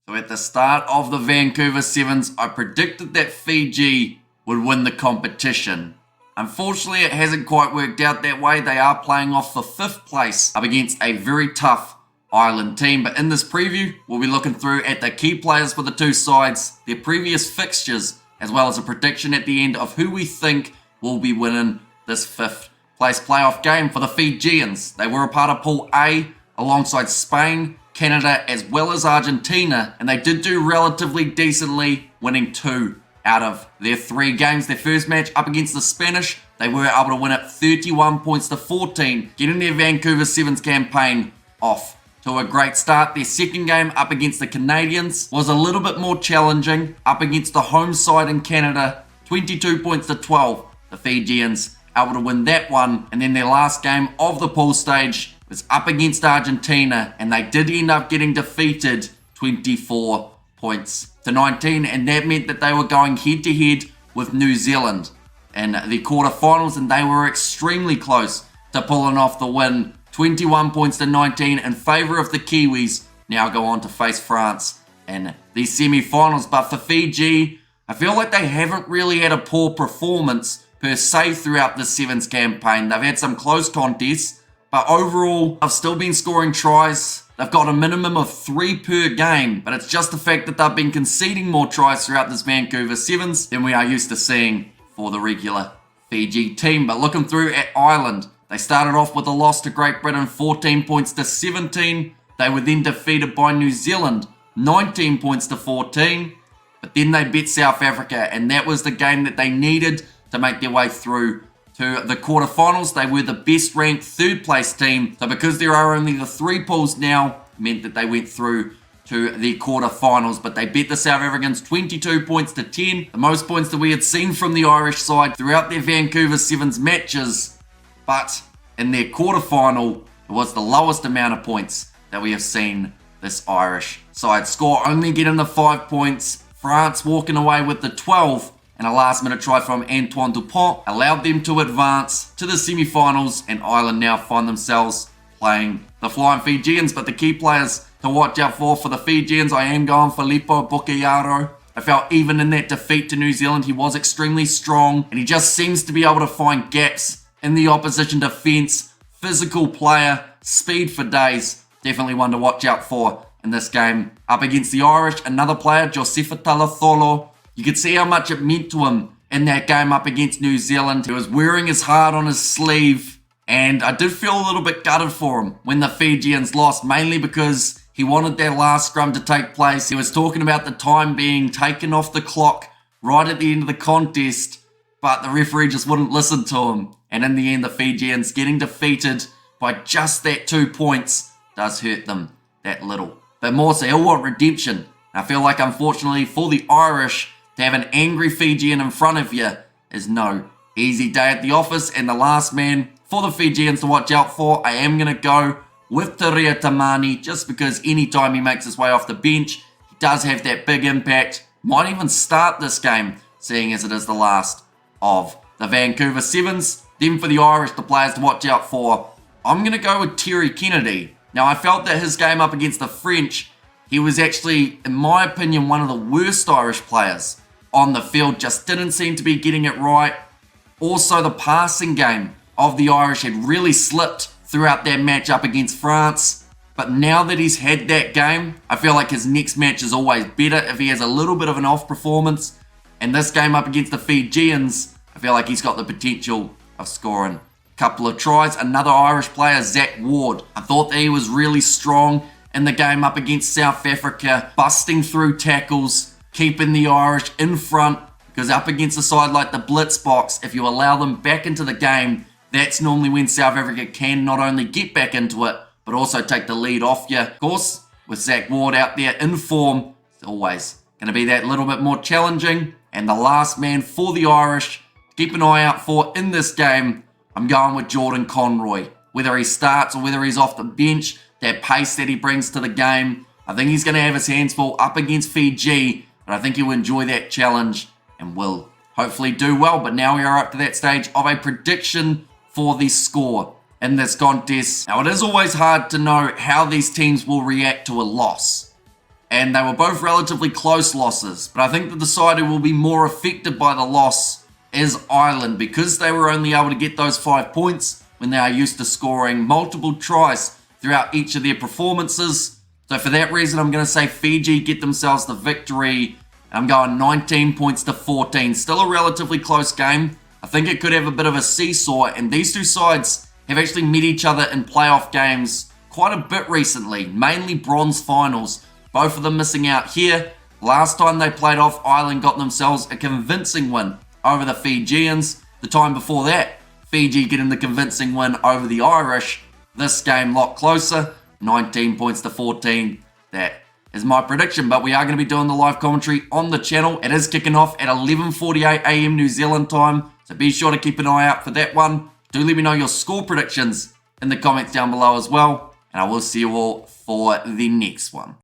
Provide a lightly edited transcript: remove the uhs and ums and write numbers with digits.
So at the start of the Vancouver Sevens, I predicted that Fiji would win the competition. Unfortunately, it hasn't quite worked out that way. They are playing off for 5th place up against a very tough Ireland team. But in this preview, we'll be looking through at the key players for the two sides, their previous fixtures, as well as a prediction at the end of who we think will be winning this 5th place playoff game for the Fijians. They were a part of Pool A alongside Spain, Canada, as well as Argentina, and they did do relatively decently, winning 2 out of their 3 games. Their first match up against the Spanish, they were able to win it 31 points to 14, getting their Vancouver Sevens campaign off to a great start. Their second game up against the Canadians was a little bit more challenging, up against the home side in Canada, 22 points to 12. The Fijians able to win that one, and then their last game of the pool stage was up against Argentina, and they did end up getting defeated 24 points to 19, and that meant that they were going head-to-head with New Zealand in the quarterfinals, and they were extremely close to pulling off the win. 21 points to 19 in favour of the Kiwis. Now go on to face France in the semi-finals. But for Fiji, I feel like they haven't really had a poor performance per se throughout the Sevens campaign. They've had some close contests, but overall, they've still been scoring tries. They've got a minimum of 3 per game, but it's just the fact that they've been conceding more tries throughout this Vancouver Sevens than we are used to seeing for the regular Fiji team. But looking through at Ireland, they started off with a loss to Great Britain, 14 points to 17. They were then defeated by New Zealand, 19 points to 14. But then they beat South Africa, and that was the game that they needed to make their way through to the quarterfinals. They were the best ranked 3rd place team. So because there are only the 3 pools now, meant that they went through to the quarterfinals. But they beat the South Africans 22 points to 10. The most points that we had seen from the Irish side throughout their Vancouver Sevens matches. But in their quarterfinal, it was the lowest amount of points that we have seen this Irish side score. Only getting the 5 points. France walking away with the 12. And a last-minute try from Antoine Dupont allowed them to advance to the semi-finals, and Ireland now find themselves playing the Flying Fijians. But the key players to watch out for the Fijians, I am going Filippo Boccaiaro. I felt even in that defeat to New Zealand, he was extremely strong, and he just seems to be able to find gaps in the opposition defence. Physical player, speed for days. Definitely one to watch out for in this game. Up against the Irish, another player, Josefa Talatholo. You could see how much it meant to him in that game up against New Zealand. He was wearing his heart on his sleeve, and I did feel a little bit gutted for him when the Fijians lost, mainly because he wanted that last scrum to take place. He was talking about the time being taken off the clock right at the end of the contest, but the referee just wouldn't listen to him. And in the end, the Fijians getting defeated by just that 2 points does hurt them that little. But more so, he'll want redemption. I feel like, unfortunately, for the Irish, to have an angry Fijian in front of you is no easy day at the office. And the last man for the Fijians to watch out for, I am going to go with Taria Tamani, just because anytime he makes his way off the bench, he does have that big impact. Might even start this game, seeing as it is the last of the Vancouver Sevens. Then for the Irish, the players to watch out for, I'm going to go with Terry Kennedy. Now, I felt that his game up against the French, he was actually, in my opinion, one of the worst Irish players on the field. Just didn't seem to be getting it right. Also, the passing game of the Irish had really slipped throughout that match up against France. But now that he's had that game, I feel like his next match is always better if he has a little bit of an off performance. And this game up against the Fijians, I feel like he's got the potential of scoring a couple of tries. Another Irish player, Zach Ward. I thought that he was really strong in the game up against South Africa, busting through tackles, keeping the Irish in front, because up against a side like the Blitz box, if you allow them back into the game, that's normally when South Africa can not only get back into it, but also take the lead off you. Of course, with Zach Ward out there in form, it's always going to be that little bit more challenging. And the last man for the Irish, keep an eye out for in this game, I'm going with Jordan Conroy. Whether he starts or whether he's off the bench, that pace that he brings to the game, I think he's going to have his hands full up against Fiji, but I think he'll enjoy that challenge and will hopefully do well. But now we are up to that stage of a prediction for the score in this contest. Now, it is always hard to know how these teams will react to a loss, and they were both relatively close losses. But I think that the side who will be more affected by the loss is Ireland, because they were only able to get those 5 points when they are used to scoring multiple tries throughout each of their performances. So for that reason, I'm going to say Fiji get themselves the victory. I'm going 19 points to 14. Still a relatively close game. I think it could have a bit of a seesaw, and these two sides have actually met each other in playoff games quite a bit recently, mainly bronze finals. Both of them missing out here. Last time they played off, Ireland got themselves a convincing win over the Fijians. The time before that, Fiji getting the convincing win over the Irish. This game a lot closer, 19 points to 14. That is my prediction, but we are going to be doing the live commentary on the channel. It is kicking off at 11:48 a.m. New Zealand time, so be sure to keep an eye out for that one. Do let me know your score predictions in the comments down below as well, and I will see you all for the next one.